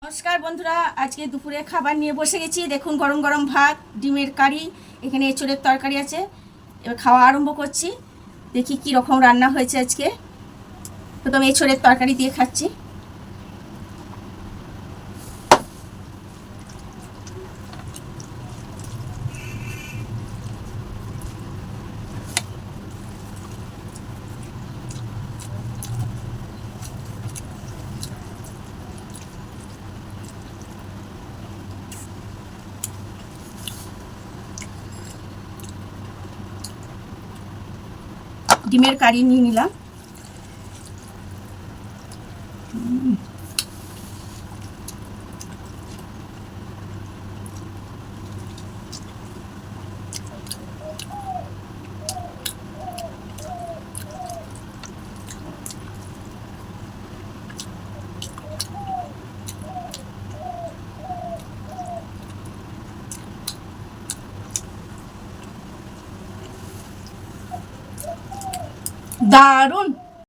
নমস্কার বন্ধুরা, আজকে দুপুরে খাবার নিয়ে বসে গেছি। দেখুন, গরম গরম ভাত, ডিমের কারি, এখানে এঁচোড়ের তরকারি আছে। এবার খাওয়া আরম্ভ করছি। দেখি কি রকম রান্না হয়েছে আজকে। প্রথমে এঁচোড়ের তরকারি দিয়ে খাচ্ছি। ডিমের কারি নিয়ে নিলাম। দারুণ।